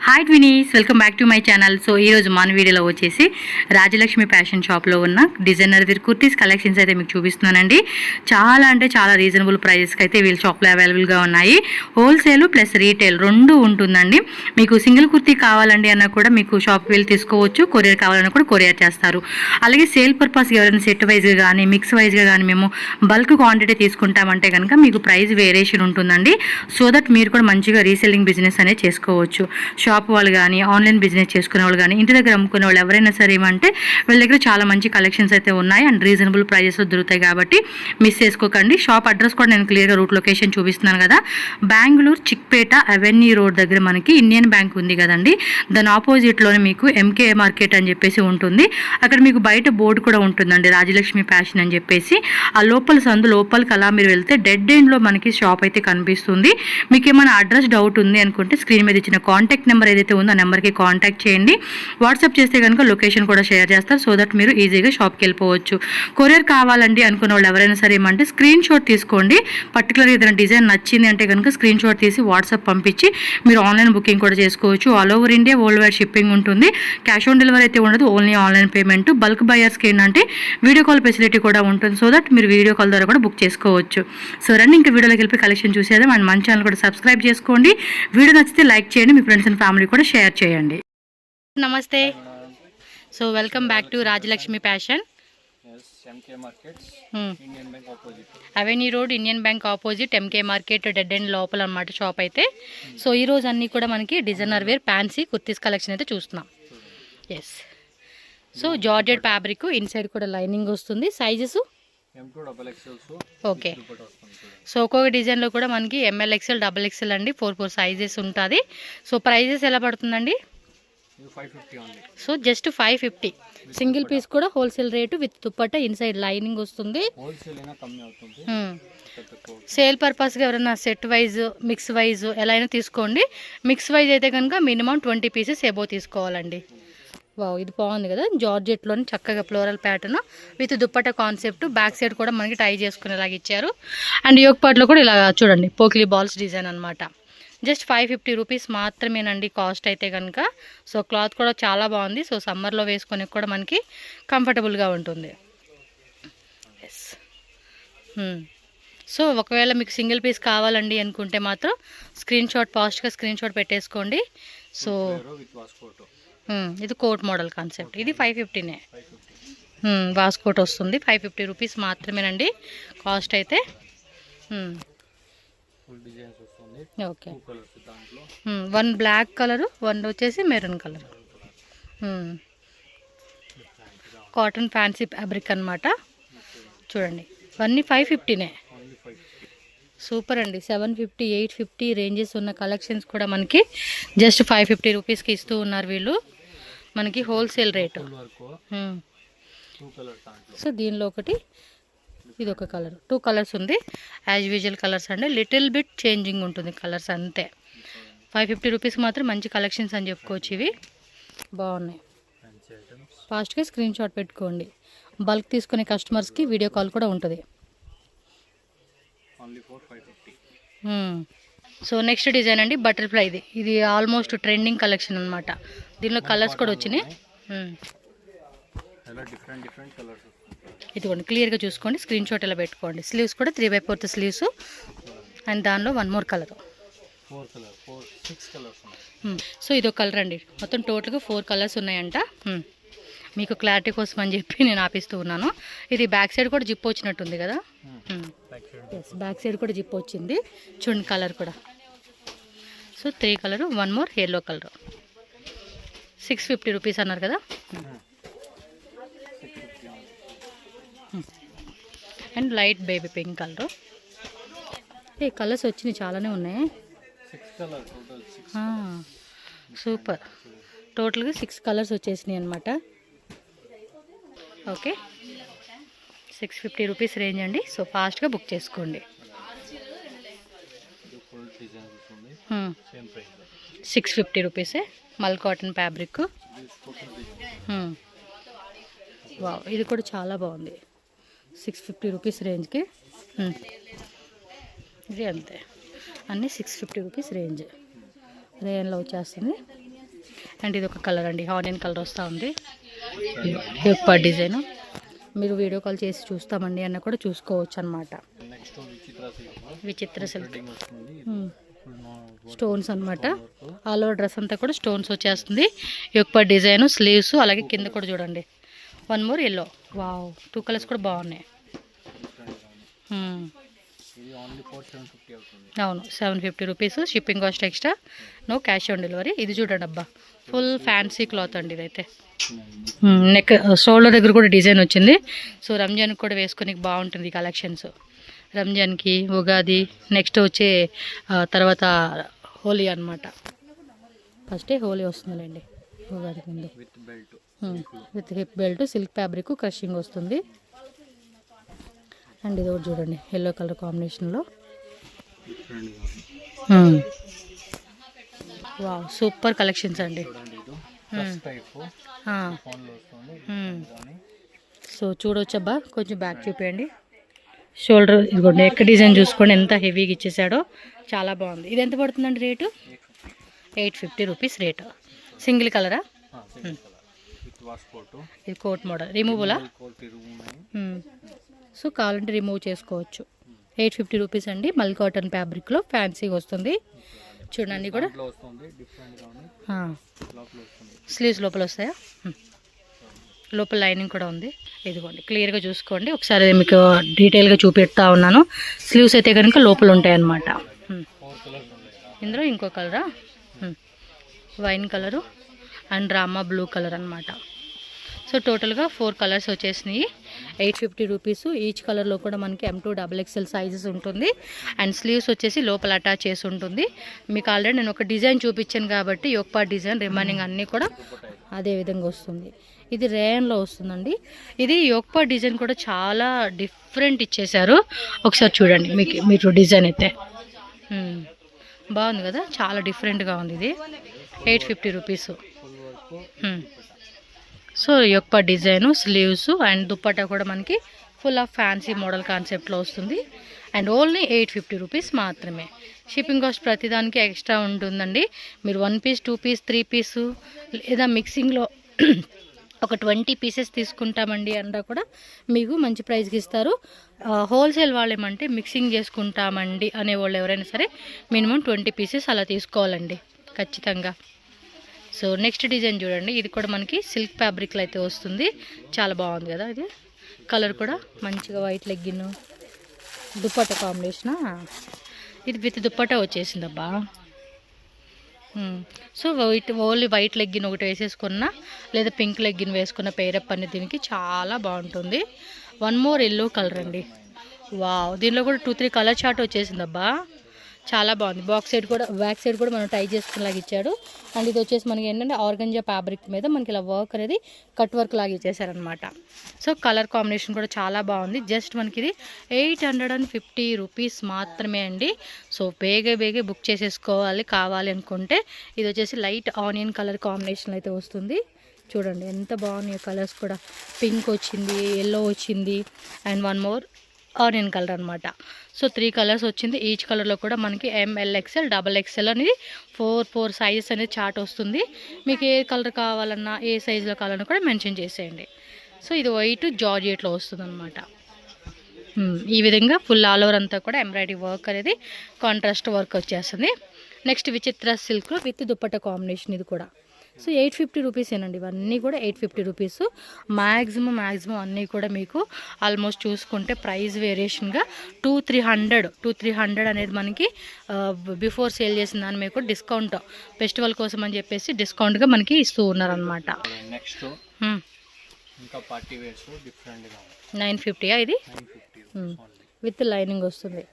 Hi twinnies, welcome back to my channel. So ఈరోజు మన వీడియోలో వచ్చేసి రాజలక్ష్మి ఫ్యాషన్ షాప్లో ఉన్న డిజైనర్ వేర్ కుర్తీస్ కలెక్షన్స్ అయితే మీకు చూపిస్తున్నానండి. చాలా అంటే చాలా రీజనబుల్ ప్రైజెస్కి అయితే వీళ్ళ షాప్లో అవైలబుల్గా ఉన్నాయి. హోల్సేల్ ప్లస్ రీటైల్ రెండు ఉంటుందండి. మీకు సింగిల్ కుర్తీ కావాలండి అన్నా కూడా మీకు షాప్కి వెళ్ళి తీసుకోవచ్చు. కొరియర్ కావాలన్నా కూడా కొరియర్ చేస్తారు. అలాగే సేల్ పర్పస్ ఎవరైనా సెట్ వైజ్గా కానీ మిక్స్ వైజ్గా కానీ మేము బల్క్ క్వాంటిటీ తీసుకుంటామంటే కనుక మీకు ప్రైస్ వేరియేషన్ ఉంటుందండి. సో దట్ మీరు కూడా మంచిగా రీసెల్లింగ్ బిజినెస్ అనేది చేసుకోవచ్చు. షాప్ వాళ్ళు కానీ ఆన్లైన్ బిజినెస్ చేసుకునే వాళ్ళు కానీ ఇంటి దగ్గర అమ్ముకునే వాళ్ళు ఎవరైనా సరే ఏమంటే వీళ్ళ దగ్గర చాలా మంచి కలెక్షన్స్ అయితే ఉన్నాయి అండ్ రీజనబుల్ ప్రైజెస్లో దొరుకుతాయి. కాబట్టి మిస్ చేసుకోకండి. షాప్ అడ్రస్ కూడా నేను క్లియర్గా రూట్ లొకేషన్ చూపిస్తున్నాను కదా. బెంగళూరు చిక్పేట అవెన్యూ రోడ్ దగ్గర మనకి ఇండియన్ బ్యాంక్ ఉంది కదండి, దాని ఆపోజిట్లోనే మీకు ఎంకే మార్కెట్ అని చెప్పేసి ఉంటుంది. అక్కడ మీకు బయట బోర్డు కూడా ఉంటుందండి, రాజలక్ష్మి ఫ్యాషన్ అని చెప్పేసి. ఆ లోపల సందు లోపలికి అలా మీరు వెళ్తే డెడ్ ఎండ్లో మనకి షాప్ అయితే కనిపిస్తుంది. మీకు ఏమైనా అడ్రస్ డౌట్ ఉంది అనుకుంటే స్క్రీన్ మీద ఇచ్చిన కాంటాక్ట్ నెంబర్ ఏదైతే ఉందో ఆ నెంబర్కి కాంటాక్ట్ చేయండి. వాట్సాప్ చేస్తే కనుక లొకేషన్ కూడా షేర్ చేస్తారు. సో దట్ మీరు ఈజీగా షాప్కి వెళ్ళిపోవచ్చు. కొరియర్ కావాలండి అనుకున్న వాళ్ళు ఎవరైనా సరే ఏమంటే స్క్రీన్ షాట్ తీసుకోండి. పర్టికులర్ ఏదైనా డిజైన్ నచ్చింది అంటే కనుక స్క్రీన్ షాట్ తీసి వాట్సాప్ పంపించి మీరు ఆన్లైన్ బుకింగ్ కూడా చేసుకోవచ్చు. All over India world wide shipping ఉంటుంది. క్యాష్ ఆన్ డెలివరీ అయితే ఉండదు, ఓన్లీ ఆన్లైన్ పేమెంట్. బల్క్ బయర్స్కి ఏంటంటే వీడియో కాల్ ఫెసిలిటీ కూడా ఉంటుంది. సో దట్ మీరు వీడియో కాల్ ద్వారా కూడా బుక్ చేసుకోవచ్చు. సో రండి ఇంకా వీడియోలోకి వెళ్ళి కలెక్షన్ చూసేద్దాం. అండ్ మన ఛానల్ కూడా సబ్స్క్రైబ్ చేసుకోండి. వీడియో నచ్చితే లైక్ చేయండి, మీ ఫ్రెండ్స్ అండ్ ఫ్యామిలీ కూడా షేర్ చేయండి. నమస్తే. So welcome back to Rajalakshmi fashion. Avenue road Indian bank opposite MK market dead end లోపల అన్నమాట షాప్ అయితే. సో ఈరోజు అన్నీ కూడా మనకి designer wear fancy kurtis collection అయితే చూస్తున్నాం. Yes, so georgette fabric, inside కూడా లైనింగ్ వస్తుంది. Sizes okay. సో ఒక్కొక్క డిజైన్లో కూడా మనకి ఎంఎల్ ఎక్స్ఎల్ డబుల్ ఎక్స్ఎల్ అండి 4 సైజెస్ ఉంటుంది. సో ప్రైజెస్ ఎలా పడుతుందండి? So just 550. సింగిల్ పీస్ కూడా wholesale rate with dupatta inside lining వస్తుంది. సేల్ పర్పస్గా ఎవరైనా సెట్ వైజ్ మిక్స్ వైజ్ ఎలా అయినా తీసుకోండి. మిక్స్ వైజ్ అయితే కనుక మినిమం 20 పీసెస్ ఎబో తీసుకోవాలండి. వావ్, ఇది బాగుంది కదా, జార్జెట్లోని చక్కగా floral pattern with dupatta concept. Back side కూడా మనకి టై చేసుకునేలాగా ఇచ్చారు. అండ్ యోక్ పార్ట్లో కూడా ఇలా చూడండి పోకిలీ బాల్స్ డిజైన్ అనమాట. జస్ట్ 550 రూపీస్ మాత్రమేనండి కాస్ట్ అయితే కనుక. సో క్లాత్ కూడా చాలా బాగుంది. సో సమ్మర్లో వేసుకొని కూడా మనకి కంఫర్టబుల్గా ఉంటుంది. ఎస్. సో ఒకవేళ మీకు సింగిల్ పీస్ కావాలండి అనుకుంటే మాత్రం స్క్రీన్ షాట్ ఫాస్ట్గా స్క్రీన్ షాట్ పెట్టేసుకోండి. సో ఇది కోట్ మోడల్ కాన్సెప్ట్. ఇది 550నే వాస్కోట్ వస్తుంది. 550 రూపీస్ మాత్రమేనండి కాస్ట్ అయితే. ఓకే, 1 బ్లాక్ కలరు, 1 వచ్చేసి maroon colour. Cotton fancy fabric అనమాట. చూడండి ఇవన్నీ 550నే. సూపర్ అండి. 750, 850 రేంజెస్ ఉన్న కలెక్షన్స్ కూడా మనకి జస్ట్ 550 రూపీస్కి ఇస్తూ ఉన్నారు వీళ్ళు మనకి హోల్సేల్ రేటు. సో దీనిలో ఒకటి, ఇది ఒక కలర్, 2 కలర్స్ ఉంది. యాజ్ యూజువల్ కలర్స్ అండి, లిటిల్ బిట్ చేంజింగ్ ఉంటుంది కలర్స్ అంతే. 550 రూపీస్ మాత్రం మంచి కలెక్షన్స్ అని చెప్పుకోవచ్చు. ఇవి బాగున్నాయి. ఫాస్ట్గా స్క్రీన్ షాట్ పెట్టుకోండి. బల్క్ తీసుకునే కస్టమర్స్కి వీడియో కాల్ కూడా ఉంటుంది. సో నెక్స్ట్ డిజైన్ అండి బటర్ఫ్లైది. ఇది ఆల్మోస్ట్ ట్రెండింగ్ కలెక్షన్ అనమాట. దీనిలో కలర్స్ కూడా వచ్చినాయి. ఇదిగోండి క్లియర్గా చూసుకోండి, స్క్రీన్ షాట్ ఇలా పెట్టుకోండి. స్లీవ్స్ కూడా 3/4 స్లీవ్స్ అండ్ దానిలో 1 మోర్ కలర్. సో ఇదొక కలర్ అండి. మొత్తం టోటల్గా 4 కలర్స్ ఉన్నాయంట. మీకు క్లారిటీ కోసం అని చెప్పి నేను ఆపిస్తూ ఉన్నాను. ఇది బ్యాక్ సైడ్ కూడా జిప్ వచ్చినట్టుంది కదా. ఎస్, బ్యాక్ సైడ్ కూడా జిప్ వచ్చింది. చూడండి కలర్ కూడా. So 3 colour, 1 more yellow colour. 650 rupees అన్నారు కదా. And light baby pink colour. A colours వచ్చినాయి, చాలానే ఉన్నాయి. సూపర్. టోటల్గా 6 కలర్స్ వచ్చేసినాయి అనమాట. ఓకే, 650 రూపీస్ రేంజ్ అండి. సో ఫాస్ట్గా బుక్ చేసుకోండి. 650 రూపీసే మల్ కాటన్ ఫ్యాబ్రిక్. వావ్, ఇది కూడా చాలా బాగుంది. 650 రూపీస్ రేంజ్కి. ఇది అంతే, అన్నీ 650 రూపీస్ రేంజ్. రేయన్లో వచ్చేస్తుంది. అండ్ ఇది ఒక కలర్ అండి, ఆనియన్ కలర్ వస్తూ ఉంది. యొక్క డిజైన్ మీరు వీడియో కాల్ చేసి చూస్తామండి అన్న కూడా చూసుకోవచ్చు అనమాట. విచిత్ర సిల్క్ స్టోన్స్ అనమాట. ఆల్ ఓవర్ డ్రెస్ అంతా కూడా స్టోన్స్ వచ్చేస్తుంది. యొక్క డిజైన్ స్లీవ్స్, అలాగే కింద కూడా చూడండి one more yellow. Wow, 2 colours కూడా బాగున్నాయి. అవును, 750 rupees, shipping cost extra, no cash on delivery. ఇది చూడండి అబ్బా, ఫుల్ ఫ్యాన్సీ క్లాత్ అండి ఇదైతే. నెక్ షోల్డర్ దగ్గర కూడా డిజైన్ వచ్చింది. సో రంజాన్కి కూడా వేసుకొని బాగుంటుంది కలెక్షన్స్. రంజాన్కి, ఉగాది, నెక్స్ట్ వచ్చే తర్వాత హోలీ అనమాట. ఫస్టే హోలీ వస్తుందిలేండి ఉగాది ముందు. With hip belt, silk fabric, crushing వస్తుంది. అండ్ ఇది ఒకటి చూడండి, ఎల్లో కలర్ కాంబినేషన్లో. వావ్, సూపర్ కలెక్షన్స్ అండి. సో చూడవచ్చబ్బా, కొంచెం బ్యాక్ చూపించండి. షోల్డర్ ఇదిగోండి, నెక్ డిజైన్ చూసుకోండి ఎంత హెవీగా ఇచ్చేసాడో, చాలా బాగుంది. ఇది ఎంత పడుతుందండి రేటు? 850 rupees rate. సింగిల్ కలరా? ఇది కోట్ మోడల్, రిమూవలా? సో కావాలంటే రిమూవ్ చేసుకోవచ్చు. 850 రూపీస్ అండి. మల్ కాటన్ ఫ్యాబ్రిక్లో ఫ్యాన్సీగా వస్తుంది. చూడండి కూడా స్లీవ్స్ లోపల వస్తాయా? లోపల లైనింగ్ కూడా ఉంది. ఇదిగోండి క్లియర్గా చూసుకోండి ఒకసారి, మీకు డీటెయిల్గా చూపెడతా ఉన్నాను. స్లీవ్స్ అయితే కనుక లోపల ఉంటాయన్నమాట. ఇందులో ఇంకో కలరా, wine colour and Rama blue colour అనమాట. సో టోటల్గా 4 కలర్స్ వచ్చేసినాయి. 850 రూపీస్. ఈచ్ కలర్లో కూడా మనకి M2 XXL సైజెస్ ఉంటుంది. అండ్ స్లీవ్స్ వచ్చేసి లోపల అటాచ్ చేసి ఉంటుంది. మీకు ఆల్రెడీ నేను ఒక డిజైన్ చూపించాను కాబట్టి యోక్ డిజైన్, రిమైనింగ్ అన్నీ కూడా అదే విధంగా వస్తుంది. ఇది రేయన్లో వస్తుందండి. ఇది యోక్ డిజైన్ కూడా చాలా డిఫరెంట్ ఇచ్చేశారు. ఒకసారి చూడండి మీరు డిజైన్ అయితే బాగుంది కదా, చాలా డిఫరెంట్గా ఉంది. ఇది 850 రూపీస్. సో యొక్క డిజైను, స్లీవ్స్ అండ్ దుప్పట్టా కూడా మనకి ఫుల్ ఆఫ్ ఫ్యాన్సీ మోడల్ కాన్సెప్ట్లో వస్తుంది. అండ్ ఓన్లీ 850 రూపీస్ మాత్రమే. షిప్పింగ్ కాస్ట్ ప్రతిదానికి ఎక్స్ట్రా ఉంటుందండి. మీరు 1 పీస్, 2 పీస్, 3 పీసు లేదా మిక్సింగ్లో ఒక 20 పీసెస్ తీసుకుంటామండి అన్నా కూడా మీకు మంచి ప్రైస్కి ఇస్తారు. హోల్సేల్ వాళ్ళేమంటే మిక్సింగ్ చేసుకుంటామండి అనేవాళ్ళు ఎవరైనా సరే మినిమం 20 పీసెస్ అలా తీసుకోవాలండి ఖచ్చితంగా. సో నెక్స్ట్ డిజైన్ చూడండి, ఇది కూడా మనకి సిల్క్ ఫ్యాబ్రిక్లో అయితే వస్తుంది. చాలా బాగుంది కదా, ఇది కలర్ కూడా మంచిగా వైట్ లెగ్గిన్ దుప్పట్టా కాంబినేషన్. ఇది విత్ దుప్పట్టా వచ్చేసిందబ్బా. సో ఓన్లీ వైట్ లెగ్గిన్ ఒకటి వేసేసుకున్నా లేదా పింక్ లెగ్గిన్ వేసుకున్న పేరప్ అనేది దీనికి చాలా బాగుంటుంది. వన్ మోర్ ఎల్లో కలర్ అండి. వావ్, దీనిలో కూడా 2-3 కలర్ చార్ట్ వచ్చేసిందబ్బా. చాలా బాగుంది. బ్యాక్ సైడ్ కూడా మనం టై చేసుకునేలాగా ఇచ్చాడు. అండ్ ఇది వచ్చేసి మనకి ఏంటంటే ఆర్గంజా ఫ్యాబ్రిక్ మీద మనకి ఇలా వర్క్ అనేది కట్ వర్క్ లాగా ఇచ్చేసారనమాట. సో కలర్ కాంబినేషన్ కూడా చాలా బాగుంది. జస్ట్ మనకి ఇది 850 రూపీస్ మాత్రమే అండి. సో బేగే బుక్ చేసేసుకోవాలి కావాలి అనుకుంటే. ఇది వచ్చేసి లైట్ ఆనియన్ కలర్ కాంబినేషన్ అయితే వస్తుంది. చూడండి ఎంత బాగున్నాయి కలర్స్ కూడా. పింక్ వచ్చింది, ఎల్లో వచ్చింది and one more onion colour అనమాట. సో 3 కలర్స్ వచ్చింది. ఈచ్ కలర్లో కూడా మనకి ML XL XXL అనేది 4 సైజెస్ అనేది చార్ట్ వస్తుంది. మీకు ఏ కలర్ కావాలన్నా ఏ సైజులో కావాలన్నా కూడా మెన్షన్ చేసేయండి. సో ఇది వైట్ జార్జెట్లో వస్తుంది అనమాట. ఈ విధంగా ఫుల్ ఆల్ ఓవర్ అంతా కూడా ఎంబ్రాయిడరీ వర్క్ అనేది కాంట్రాస్ట్ వర్క్ వచ్చేస్తుంది. నెక్స్ట్ విచిత్ర సిల్క్ విత్ దుప్పట్టా కాంబినేషన్. ఇది కూడా సో 850 రూపీసేనండి. ఇవన్నీ కూడా 850 రూపీస్. మ్యాక్సిమం అన్నీ కూడా మీకు ఆల్మోస్ట్ చూసుకుంటే ప్రైస్ వేరియేషన్గా 200-300 అనేది మనకి బిఫోర్ సేల్ చేసిన దాని మీకు డిస్కౌంట్ ఫెస్టివల్ కోసం అని చెప్పేసి డిస్కౌంట్గా మనకి ఇస్తూ ఉన్నారనమాట. నెక్స్ట్ ఇంకా పార్టీ వేర్స్ డిఫరెంట్గా 950 ఇది విత్ లైనింగ్ వస్తుంది.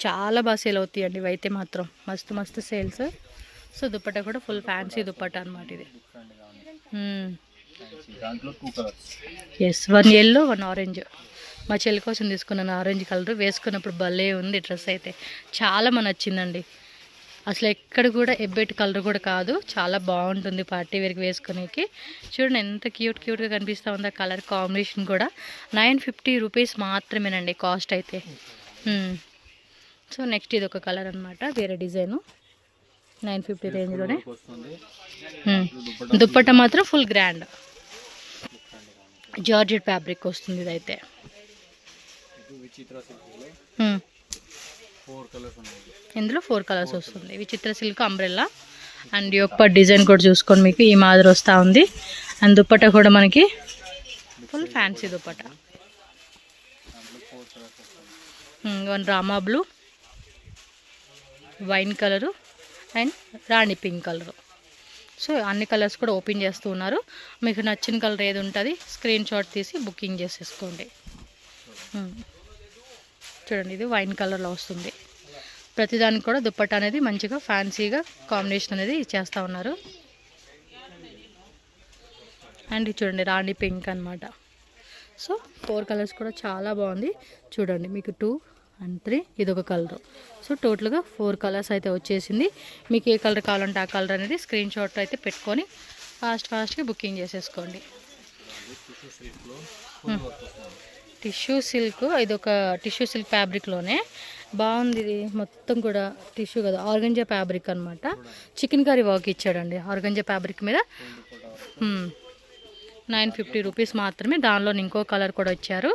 చాలా బాగా సేల్ అవుతాయండి ఇవైతే మాత్రం మస్తు సేల్స్. సో దుప్పట్టా కూడా ఫుల్ ఫ్యాన్సీ దుప్పట్టా అనమాట ఇది. Yes, 1 yellow 1 orange. మా చెల్లి కోసం తీసుకున్నాను ఆరెంజ్ కలర్. వేసుకున్నప్పుడు భలే ఉంది డ్రెస్ అయితే, చాలా నచ్చిందండి. అసలు ఎక్కడ కూడా ఎబ్బెట్ కలర్ కూడా కాదు, చాలా బాగుంటుంది పార్టీ వేర్కి వేసుకునేకి. చూడండి ఎంత క్యూట్గా కనిపిస్తూ ఉంది. ఆ కలర్ కాంబినేషన్ కూడా 950 రూపీస్ మాత్రమేనండి కాస్ట్ అయితే. సో నెక్స్ట్ ఇది ఒక కలర్ అనమాట, వేరే డిజైను. 950 రేంజ్లోనే. వర్క్ వస్తుంది. దుప్పట్టా మాత్రం ఫుల్ గ్రాండ్ జార్జెట్ ఫ్యాబ్రిక్ వస్తుంది ఇదైతే. ఇది విచిత్ర సిల్క్లో Hmm. 4 కలర్స్ ఉన్నాయి. ఇందులో 4 కలర్స్ వస్తుంది. విచిత్ర సిల్క్ అంబ్రెల్లా అండ్ ఈ యొక్క డిజైన్ కూడా చూసుకొని మీకు ఈ మాదిరి వస్తూ ఉంది. అండ్ దుప్పట్టా కూడా మనకి ఫుల్ ఫ్యాన్సీ దుప్పట్టా. దాంట్లో 4 కలర్స్ వస్తుంది. One Rama blue, wine colour and Rani pink colour. So అన్ని కలర్స్ కూడా ఓపెన్ చేస్తూ ఉన్నారు. మీకు నచ్చిన కలర్ ఏది ఉంటుంది స్క్రీన్ షాట్ తీసి బుకింగ్ చేసేసుకోండి. చూడండి ఇది వైన్ కలర్లో వస్తుంది. ప్రతిదానికి కూడా దుప్పట్టా అనేది మంచిగా ఫ్యాన్సీగా కాంబినేషన్ అనేది ఇచ్చేస్తూ ఉన్నారు. అండ్ ఇది చూడండి రాణి పింక్ అనమాట. సో 4 కలర్స్ కూడా చాలా బాగుంది. చూడండి మీకు 2 and 3 ఇదొక కలరు. సో టోటల్గా 4 కలర్స్ అయితే వచ్చేసింది. మీకు ఏ కలర్ కావాలంటే ఆ కలర్ అనేది స్క్రీన్ షాట్ అయితే పెట్టుకొని ఫాస్ట్గా బుకింగ్ చేసేసుకోండి. టిష్యూ సిల్క్, ఇది ఒక టిష్యూ సిల్క్ ఫ్యాబ్రిక్లోనే బాగుంది. ఇది మొత్తం కూడా టిష్యూ కదా, ఆర్గంజా ఫ్యాబ్రిక్ అనమాట. చికెన్ కర్రీ వర్క్ ఇచ్చాడండి ఆర్గంజా ఫ్యాబ్రిక్ మీద. 950 రూపీస్ మాత్రమే. దానిలో ఇంకో కలర్ కూడా వచ్చారు,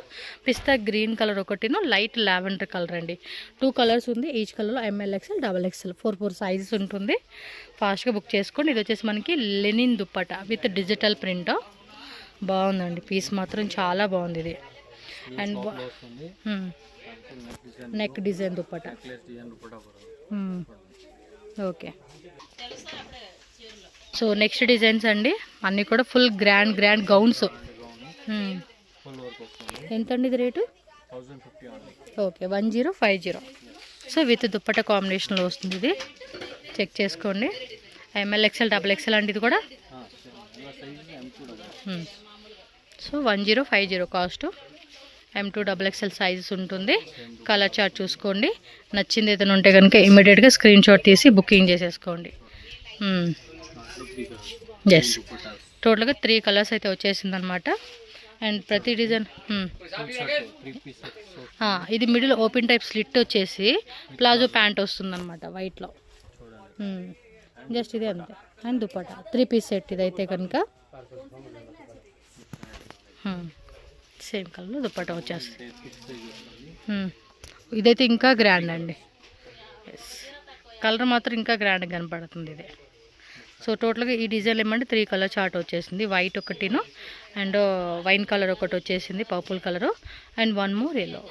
పిస్తా గ్రీన్ కలర్ ఒకటిను లైట్ లావెండర్ కలర్ అండి. 2 కలర్స్ ఉంది. ఈచ్ కలర్లో ML XL XXL 4 సైజెస్ ఉంటుంది. ఫాస్ట్గా బుక్ చేసుకోండి. ఇది వచ్చేసి మనకి linen dupatta with digital print. బాగుందండి, పీస్ మాత్రం చాలా బాగుంది ఇది. And neck design dupatta. Okay, so next designs అండి అన్నీ కూడా ఫుల్ గ్రాండ్ గౌన్స్. ఎంత అండి ఇది rate? Okay 1050. So with dupatta కాంబినేషన్లో వస్తుంది. ఇది చెక్ చేసుకోండి. ML XL XXL అండి ఇది కూడా. So 1050 cost. M2 XXL sizes ఉంటుంది. కలర్ చార్ట్ చూసుకోండి. నచ్చింది ఏదైనా ఉంటే కనుక ఇమీడియట్గా స్క్రీన్ షాట్ తీసి బుకింగ్ చేసేసుకోండి. ఎస్, టోటల్గా 3 కలర్స్ అయితే వచ్చేసింది అనమాట. అండ్ ప్రతి డిజైన్ ఇది మిడిల్ ఓపెన్ టైప్ స్లిట్ వచ్చేసి ప్లాజో ప్యాంట్ వస్తుంది అనమాట వైట్లో. జస్ట్ ఇది అంతే. అండ్ దుపట్టా 3 పీస్ సెట్ ఇదైతే కనుక సేమ్ కలర్లో దుపట్టా వచ్చేస్తుంది. ఇదైతే ఇంకా గ్రాండ్ అండి. ఎస్, కలర్ మాత్రం ఇంకా గ్రాండ్ కనపడుతుంది ఇది. సో టోటల్గా ఈ డిజైన్ ఏమంటే 3 కలర్ చార్ట్ వచ్చేసింది. వైట్ ఒకటిను అండ్ వైన్ కలర్ ఒకటి వచ్చేసింది, purple colour and 1 more yellow.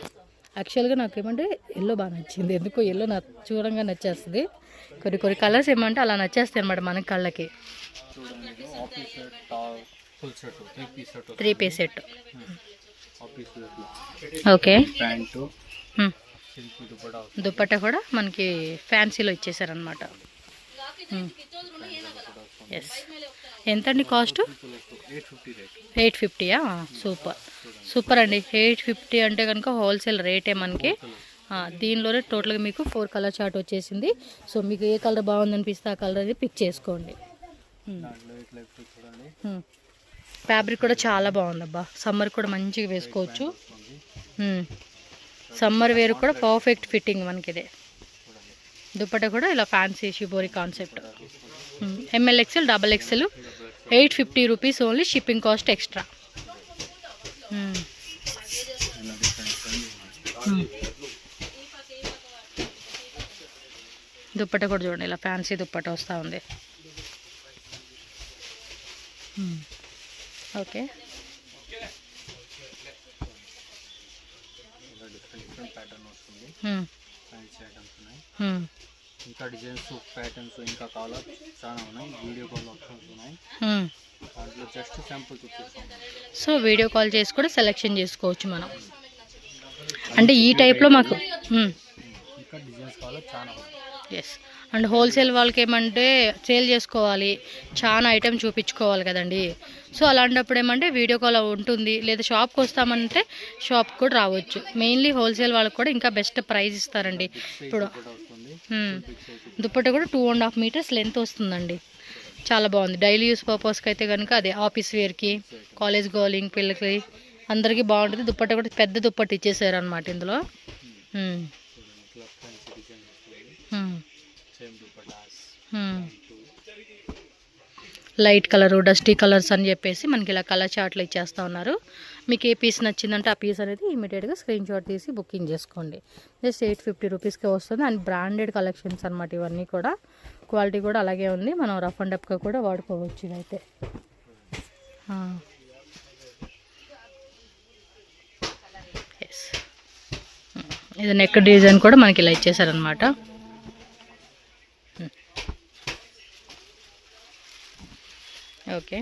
యాక్చువల్గా నాకు ఏమంటే ఎల్లో బాగా నచ్చింది. ఎందుకో ఎల్లో చూడంగా నచ్చేస్తుంది. కొన్ని కలర్స్ ఏమంటే అలా నచ్చేస్తాయి అనమాట మన కళ్ళకి. 3 పీస్ సెట్. ఓకే, దుపట్టా కూడా మనకి ఫ్యాన్సీలో ఇచ్చేసారనమాట. ఎస్, ఎంతండి కాస్ట్? 850. సూపర్ అండి. 850 అంటే కనుక హోల్సేల్ రేటే మనకి. దీనిలోనే టోటల్గా మీకు 4 కలర్ చార్ట్ వచ్చేసింది. సో మీకు ఏ కలర్ బాగుందనిపిస్తే ఆ కలర్ అనేది పిక్ చేసుకోండి. ఫ్యాబ్రిక్ కూడా చాలా బాగుందబ్బా. సమ్మర్ కూడా మంచిగా వేసుకోవచ్చు. సమ్మర్ వేర్ కూడా పర్ఫెక్ట్ ఫిట్టింగ్ మనకి ఇదే. దుపట్టా కూడా ఇలా fancy shibori concept. ML XL XXL 850 rupees only, shipping cost extra. Dupatta కూడా చూడండి ఇలా ఫ్యాన్సీ దుపట్టా వస్తూ ఉంది. ఓకే, ఇంకా డిజైన్స్ ప్యాటర్న్స్ ఇంకా కాలర్ చాలా ఉన్నాయి. వీడియో కాల్ ఆప్షన్స్ ఉన్నాయి. దాంట్లో జస్ట్ శాంపుల్ చూపిస్తాం. సో వీడియో కాల్ చేసి కూడా సెలెక్షన్ చేసుకోవచ్చు మనం. అంటే ఈ టైప్లో మాకు ఇంకా డిజైన్స్ కావాలి చాలా ఉన్నాయి. ఎస్, అండ్ హోల్సేల్ వాళ్ళకి ఏమంటే సేల్ చేసుకోవాలి, చాలా ఐటెం చూపించుకోవాలి కదండి. సో అలాంటప్పుడు ఏమంటే వీడియో కాల్ ఉంటుంది, లేదా షాప్కి వస్తామంటే షాప్కి కూడా రావచ్చు. మెయిన్లీ హోల్సేల్ వాళ్ళకి కూడా ఇంకా బెస్ట్ ప్రైస్ ఇస్తారండి. ఇప్పుడు దుప్పట్టా కూడా 2.5 మీటర్స్ లెంత్ వస్తుందండి. చాలా బాగుంది. డైలీ యూస్ పర్పస్కి అయితే కనుక అదే ఆఫీస్ వేర్కి, కాలేజ్ గోలింగ్ పిల్లలకి అందరికీ బాగుంటుంది. దుప్పట్టా కూడా పెద్ద దుప్పట్టు ఇచ్చేసారు అనమాట ఇందులో. లైట్ కలరు, డస్టీ కలర్స్ అని చెప్పేసి మనకి ఇలా కలర్ చార్ట్లు ఇచ్చేస్తూ ఉన్నారు. మీకు ఏ పీస్ నచ్చిందంటే ఆ పీస్ అనేది ఇమీడియట్గా స్క్రీన్ షాట్ తీసి బుకింగ్ చేసుకోండి. జస్ట్ 850 రూపీస్కే వస్తుంది. అండ్ బ్రాండెడ్ కలెక్షన్స్ అనమాట ఇవన్నీ కూడా. క్వాలిటీ కూడా అలాగే ఉంది. మనం రఫ్ అండ్ టఫ్గా కూడా వాడుకోవచ్చు ఇదైతే. ఎస్, ఇది నెక్ డిజైన్ కూడా మనకి ఇలా ఇచ్చేసారనమాట. Okay,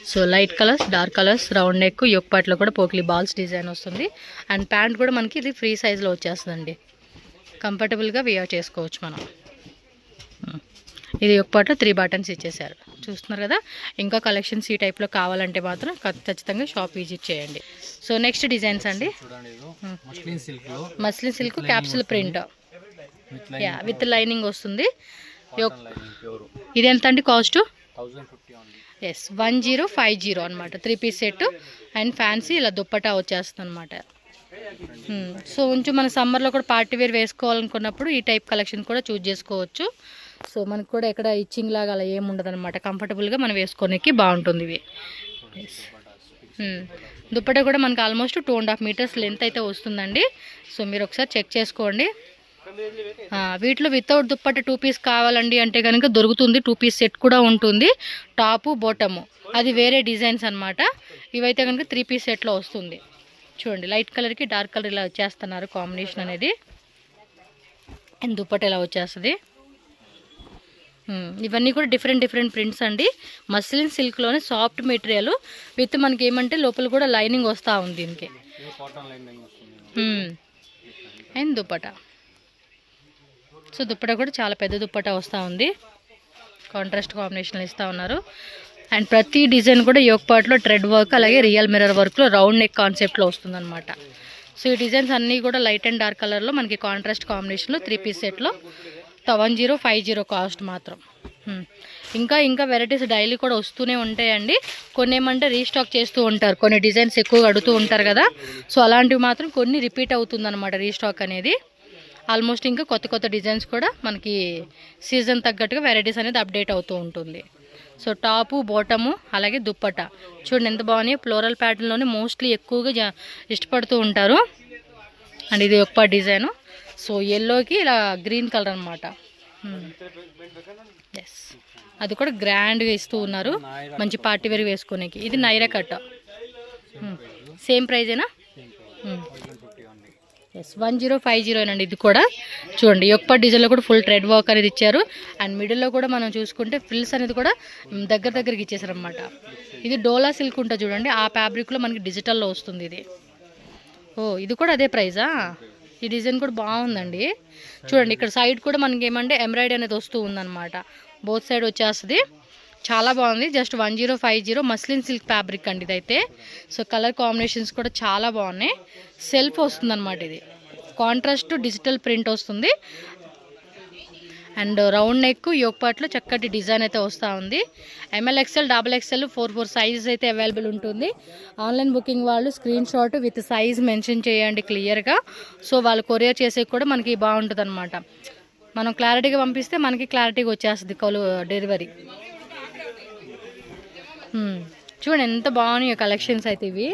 so light colours, dark colours, round neck, yoke పార్ట్లో కూడా పోక్లీ బాల్స్ డిజైన్ వస్తుంది. అండ్ ప్యాంట్ కూడా మనకి ఇది ఫ్రీ సైజ్లో వచ్చేస్తుందండి. కంఫర్టబుల్గా వేర్ చేసుకోవచ్చు మనం. ఇది యోక్ పార్ట్లో 3 బటన్స్ ఇచ్చేసారు, చూస్తున్నారు కదా. ఇంకా కలెక్షన్స్ ఈ టైప్లో కావాలంటే మాత్రం ఖచ్చితంగా షాప్ విజిట్ చేయండి. సో నెక్స్ట్ డిజైన్స్ అండి, muslin silk capsule print with lining వస్తుంది. ఇది ఎంత అండి కాస్ట్? ఎస్, 1050 అనమాట. 3 పీస్ సెట్ అండ్ ఫ్యాన్సీ ఇలా దుప్పటా వచ్చేస్తుంది అనమాట. సో కొంచెం మన సమ్మర్లో కూడా పార్టీ వేర్ వేసుకోవాలనుకున్నప్పుడు ఈ టైప్ కలెక్షన్ కూడా చూస్ చేసుకోవచ్చు. సో మనకు కూడా ఎక్కడ ఇచ్చింగ్ లాగా అలా ఏమి ఉండదు అనమాట. కంఫర్టబుల్గా మనం వేసుకోనికి బాగుంటుంది ఇవి. దుప్పటా కూడా మనకు ఆల్మోస్ట్ 2.5 మీటర్స్ లెంత్ అయితే వస్తుందండి. సో మీరు ఒకసారి చెక్ చేసుకోండి. వీటిలో వితౌట్ దుప్పట్ట 2 పీస్ కావాలండి అంటే కనుక దొరుకుతుంది. 2 పీస్ సెట్ కూడా ఉంటుంది, టాపు బోటము, అది వేరే డిజైన్స్ అనమాట. ఇవైతే కనుక 3 పీస్ సెట్లో వస్తుంది. చూడండి, లైట్ కలర్కి డార్క్ కలర్ ఇలా వచ్చేస్తున్నారు కాంబినేషన్ అనేది. అండ్ దుప్పట్ట ఇలా వచ్చేస్తుంది. ఇవన్నీ కూడా డిఫరెంట్ ప్రింట్స్ అండి. మస్లిన్ సిల్క్లోనే సాఫ్ట్ మెటీరియల్ విత్ మనకి ఏమంటే లోపల కూడా లైనింగ్ వస్తూ ఉంది దీనికి. అండ్ దుప్పట్ట, సో దుప్పటా కూడా చాలా పెద్ద దుప్పటా వస్తూ ఉంది. కాంట్రాస్ట్ కాంబినేషన్లో ఇస్తూ ఉన్నారు. అండ్ ప్రతి డిజైన్ కూడా యోక్ పార్ట్లో థ్రెడ్ వర్క్, అలాగే రియల్ మిర్రర్ వర్క్లో రౌండ్ నెక్ కాన్సెప్ట్లో వస్తుందన్నమాట. సో ఈ డిజైన్స్ అన్నీ కూడా లైట్ అండ్ డార్క్ కలర్లో మనకి కాంట్రాస్ట్ కాంబినేషన్లో 3 పీస్ సెట్లో 1050 కాస్ట్ మాత్రం. ఇంకా వెరైటీస్ డైలీ కూడా వస్తూనే ఉంటాయండి. కొన్ని ఏమంటే రీస్టాక్ చేస్తూ ఉంటారు, కొన్ని డిజైన్స్ ఎక్కువగా అడుగుతూ ఉంటారు కదా. సో అలాంటివి మాత్రం కొన్ని రిపీట్ అవుతుందన్నమాట రీస్టాక్ అనేది. ఆల్మోస్ట్ ఇంకా కొత్త డిజైన్స్ కూడా మనకి సీజన్ తగ్గట్టుగా వెరైటీస్ అనేది అప్డేట్ అవుతూ ఉంటుంది. సో టాపు, బాటము, అలాగే దుప్పట చూడండి ఎంత బాగున్నాయి. ఫ్లోరల్ ప్యాటర్న్లోనే మోస్ట్లీ ఎక్కువగా ఇష్టపడుతూ ఉంటారు. అండ్ ఇది ఒక్క డిజైను. సో ఎల్లోకి ఇలా గ్రీన్ కలర్ అనమాట. ఎస్, అది కూడా గ్రాండ్గా ఇస్తూ ఉన్నారు, మంచి పార్టీ వేర్ వేసుకునేకి. ఇది నైరా కట్ట, సేమ్ ప్రైజేనా? ఎస్, 1050 అండి. ఇది కూడా చూడండి, ఒక్క డిజైన్లో కూడా ఫుల్ థ్రెడ్ వర్క్ అనేది ఇచ్చారు. అండ్ మిడిల్లో కూడా మనం చూసుకుంటే ఫ్రిల్స్ అనేది కూడా దగ్గరికి ఇచ్చేసారు అనమాట. ఇది డోలా సిల్క్ ఉంటుంది చూడండి, ఆ ఫ్యాబ్రిక్లో మనకి డిజిటల్లో వస్తుంది ఇది. ఇది కూడా అదే ప్రైజా? ఈ డిజైన్ కూడా బాగుందండి. చూడండి ఇక్కడ సైడ్ కూడా మనకి ఏమంటే ఎంబ్రాయిడరీ అనేది వస్తూ ఉందన్నమాట. బోత్ సైడ్ వచ్చేస్తుంది, చాలా బాగుంది. జస్ట్ 1050 మస్లిన్ సిల్క్ ఫ్యాబ్రిక్ అండి ఇదైతే. సో కలర్ కాంబినేషన్స్ కూడా చాలా బాగున్నాయి. సెల్ఫ్ వస్తుందన్నమాట, ఇది కాంట్రాస్ట్ డిజిటల్ ప్రింట్ వస్తుంది. అండ్ రౌండ్ నెక్, యోక్ పార్ట్లో చక్కటి డిజైన్ అయితే వస్తూ ఉంది. ML XL, XXL, 4 సైజెస్ అయితే అవైలబుల్ ఉంటుంది. ఆన్లైన్ బుకింగ్ వాళ్ళు screen shot with size mention చేయండి క్లియర్గా. సో వాళ్ళు కొరియర్ చేసే కూడా మనకి బాగుంటుంది అనమాట. మనం క్లారిటీగా పంపిస్తే మనకి క్లారిటీగా వచ్చేస్తుంది డెలివరీ. చూడండి ఎంత బాగున్నాయి కలెక్షన్స్ అయితే. ఇవి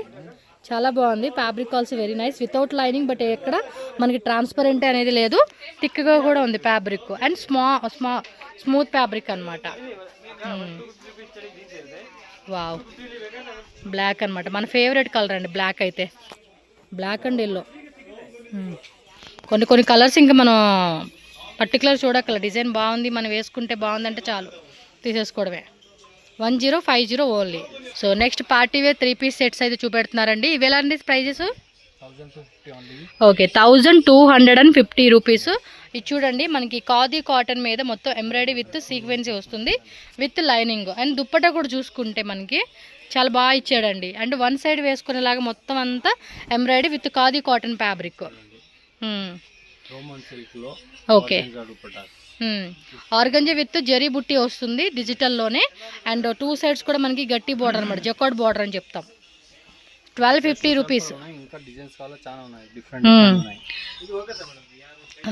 చాలా బాగుంది. Fabric also very nice, without lining, but ఎక్కడ మనకి ట్రాన్స్పరెంట్ అనేది లేదు, థిక్గా కూడా ఉంది ఫ్యాబ్రిక్. అండ్ స్మూత్ ఫ్యాబ్రిక్ అనమాట. వావ్, బ్లాక్ అనమాట, మన ఫేవరెట్ కలర్ అండి బ్లాక్ అయితే. బ్లాక్ అండ్ ఎల్లో, కొన్ని కలర్స్ ఇంకా మనం పర్టికులర్ చూడక్కల. డిజైన్ బాగుంది, మనం వేసుకుంటే బాగుందంటే చాలు తీసేసుకోవడమే. 1050 only. So next party wear 3 piece sets అయితే చూపెడుతున్నారండి. ఇవి ఎలా అండి ప్రైజెస్? Okay, 1250 rupees. ఇది చూడండి మనకి ఖాదీ కాటన్ మీద మొత్తం ఎంబ్రాయిడరీ విత్ సీక్వెన్సీ వస్తుంది, విత్ లైనింగ్. అండ్ దుప్పటా కూడా చూసుకుంటే మనకి చాలా బాగా ఇచ్చాడండి. అండ్ వన్ సైడ్ వేసుకునేలాగా మొత్తం అంతా embroidery with khadi cotton fabric. Okay, organza with zari బుట్టి వస్తుంది డిజిటల్లోనే. అండ్ 2 సైడ్స్ కూడా మనకి గట్టి బార్డర్ అనమాట, జకార్డ్ బార్డర్ అని చెప్తాం. 1250 రూపీస్.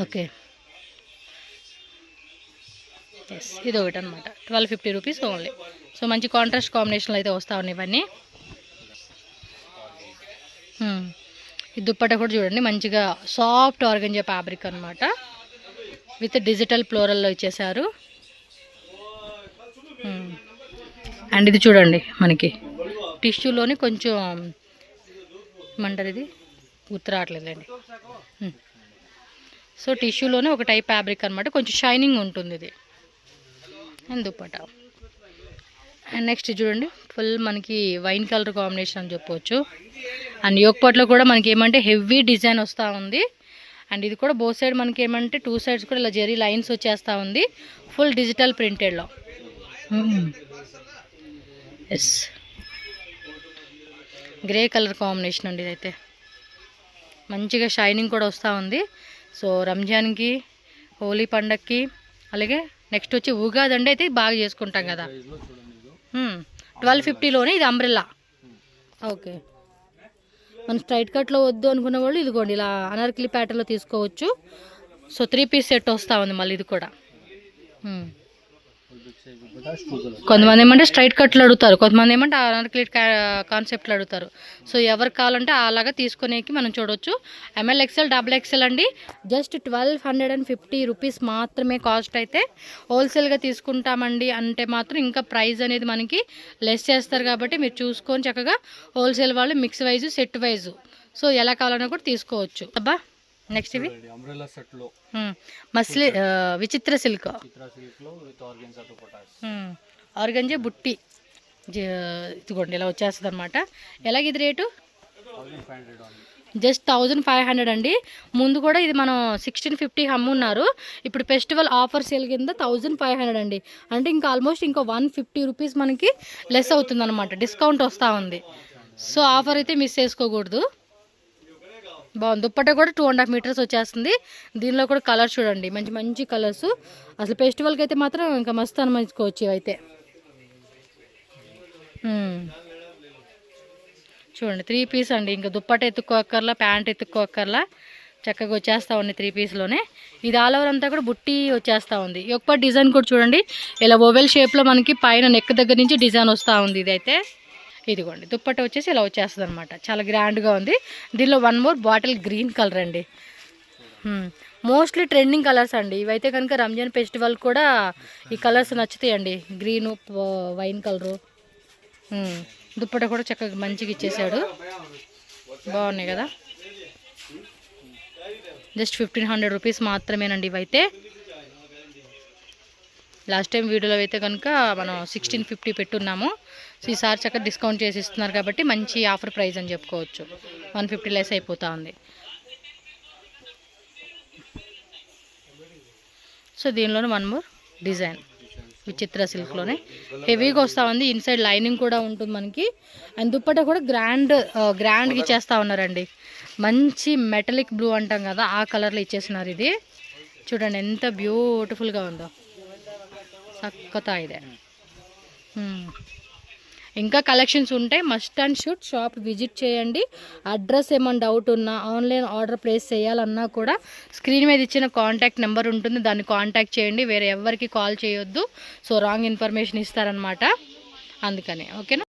ఓకే, ఎస్ ఇది ఒకటి అనమాట 1250 రూపీస్ ఓన్లీ. సో మంచి కాంట్రాస్ట్ కాంబినేషన్లో అయితే వస్తూ ఉన్నాయి ఇవన్నీ. ఈ దుప్పట కూడా చూడండి మంచిగా సాఫ్ట్ ఆర్గంజా ఫ్యాబ్రిక్ అనమాట, విత్ డిజిటల్ ఫ్లోరల్లో ఇచ్చేసారు. అండ్ ఇది చూడండి మనకి టిష్యూలోని కొంచెం ఏమంటారు ఇది గుర్తురావట్లేదండి. సో టిష్యూలోనే ఒక టైప్ ఫ్యాబ్రిక్ అనమాట, కొంచెం షైనింగ్ ఉంటుంది ఇది. అండ్ దుప్పట. అండ్ నెక్స్ట్ చూడండి ఫుల్ మనకి వైన్ కలర్ కాంబినేషన్ అని చెప్పవచ్చు. అండ్ యోగపాట్లో కూడా మనకి ఏమంటే హెవీ డిజైన్ వస్తూ ఉంది. అండ్ ఇది కూడా బోత్ సైడ్ మనకి ఏమంటే 2 సైడ్స్ కూడా ఇలా జెరీ లైన్స్ వచ్చేస్తూ ఉంది, ఫుల్ డిజిటల్ ప్రింటెడ్లో. ఎస్ గ్రే కలర్ కాంబినేషన్ అండి ఇదైతే, మంచిగా షైనింగ్ కూడా వస్తూ ఉంది. సో రంజాన్కి, హోలీ పండగకి, అలాగే నెక్స్ట్ వచ్చి ఉగాది అంటే అయితే బాగా చేసుకుంటాం కదా. 1250లోనే ఇది అంబ్రెల్లా. ఓకే, మనం స్ట్రైట్ కట్లో వద్దు అనుకున్న వాళ్ళు ఇదిగోండి ఇలా అనార్కలి ప్యాటర్న్లో తీసుకోవచ్చు. సో 3 పీస్ సెట్ వస్తూ ఉంది మళ్ళీ ఇది కూడా. కొంతమంది ఏమంటే స్ట్రైట్ కట్లు అడుగుతారు, కొంతమంది ఏమంటే అనార్కలి కాన్సెప్ట్లు అడుగుతారు. సో ఎవరికి కావాలంటే అలాగా తీసుకునేకి మనం చూడవచ్చు. ML XL XXL అండి, జస్ట్ 1250 రూపీస్ మాత్రమే కాస్ట్. అయితే హోల్సేల్గా తీసుకుంటామండి అంటే మాత్రం ఇంకా ప్రైస్ అనేది మనకి లెస్ చేస్తారు, కాబట్టి మీరు చూసుకొని చక్కగా హోల్సేల్ వాళ్ళు mix wise set wise so ఎలా కావాలన్నా కూడా తీసుకోవచ్చు. అబ్బా నెక్స్ట్ ఇవి అంబ్రెల్లా సెట్ లో మస్లీ విచిత్ర సిల్క్ ఆర్గంజా బుట్టి ఇదిగోండి ఇలా వచ్చేస్తుంది అనమాట. ఎలాగ ఇది రేటు? జస్ట్ 1500 అండి. ముందు కూడా ఇది మనం 1650 అమ్మున్నారు, ఇప్పుడు ఫెస్టివల్ ఆఫర్ సేల్ కింద 1500 అండి. అంటే ఇంకా ఆల్మోస్ట్ ఇంకా 150 రూపీస్ మనకి లెస్ అవుతుంది అనమాట, డిస్కౌంట్ వస్తూ ఉంది. సో ఆఫర్ అయితే మిస్ చేసుకోకూడదు. బాగుంది. దుప్పట్ట కూడా 2.5 మీటర్స్ వచ్చేస్తుంది. దీనిలో కూడా కలర్స్ చూడండి, మంచి మంచి కలర్స్. అసలు ఫెస్టివల్కి అయితే మాత్రం ఇంకా మస్తు అనుమతించుకోవచ్చు ఇవైతే. చూడండి 3 పీస్ అండి, ఇంకా దుప్పట్ట ఎత్తుక్కోక్కర్లా, ప్యాంట్ ఎత్తుక్కోక్కర్లా, చక్కగా వచ్చేస్తూ ఉంది 3 పీస్లోనే. ఇది ఆల్ ఓవర్ అంతా కూడా బుట్టి వచ్చేస్తూ ఉంది. ఒక్క డిజైన్ కూడా చూడండి ఇలా ఓవెల్ షేప్లో మనకి పైన నెక్ దగ్గర నుంచి డిజైన్ వస్తూ ఉంది. ఇదైతే ఇదిగోండి దుప్పట్ట వచ్చేసి ఇలా వచ్చేస్తుంది అనమాట, చాలా గ్రాండ్గా ఉంది. దీనిలో 1 మోర్ బాటిల్ గ్రీన్ కలర్ అండి, మోస్ట్లీ ట్రెండింగ్ కలర్స్ అండి ఇవైతే. కనుక రంజాన్ ఫెస్టివల్ కూడా ఈ కలర్స్ నచ్చుతాయండి, గ్రీను, వైన్ కలరు. దుప్పట్ట కూడా చక్కగా మంచిగా ఇచ్చేసాడు, బాగున్నాయి కదా. జస్ట్ 1500 రూపీస్ మాత్రమేనండి ఇవైతే. లాస్ట్ టైం వీడియోలో అయితే కనుక మనం 1650 పెట్టున్నాము. సో ఈసారి చక్కగా డిస్కౌంట్ చేసి ఇస్తున్నారు కాబట్టి మంచి ఆఫర్ ప్రైస్ అని చెప్పుకోవచ్చు. 150 లెస్ అయిపోతూ ఉంది. సో దీనిలోనే 1 మోర్ డిజైన్ విచిత్ర సిల్క్లోనే హెవీగా వస్తూ ఉంది. ఇన్సైడ్ లైనింగ్ కూడా ఉంటుంది మనకి. అండ్ దుప్పట కూడా గ్రాండ్గా ఇచ్చేస్తూ ఉన్నారండి, మంచి మెటలిక్ బ్లూ అంటాం కదా ఆ కలర్లో ఇచ్చేసినారు. ఇది చూడండి ఎంత బ్యూటిఫుల్గా ఉందో, చక్కతా ఇదే. ఇంకా కలెక్షన్స్ ఉంటాయి, must and should shop visit చేయండి. అడ్రస్ ఏమైనా డౌట్ ఉన్నా, ఆన్లైన్ ఆర్డర్ ప్లేస్ చేయాలన్నా కూడా స్క్రీన్ మీద ఇచ్చిన కాంటాక్ట్ నెంబర్ ఉంటుంది, దాన్ని కాంటాక్ట్ చేయండి. వేరే ఎవరికి కాల్ చేయొద్దు, సో రాంగ్ ఇన్ఫర్మేషన్ ఇస్తారనమాట, అందుకని. ఓకేనా?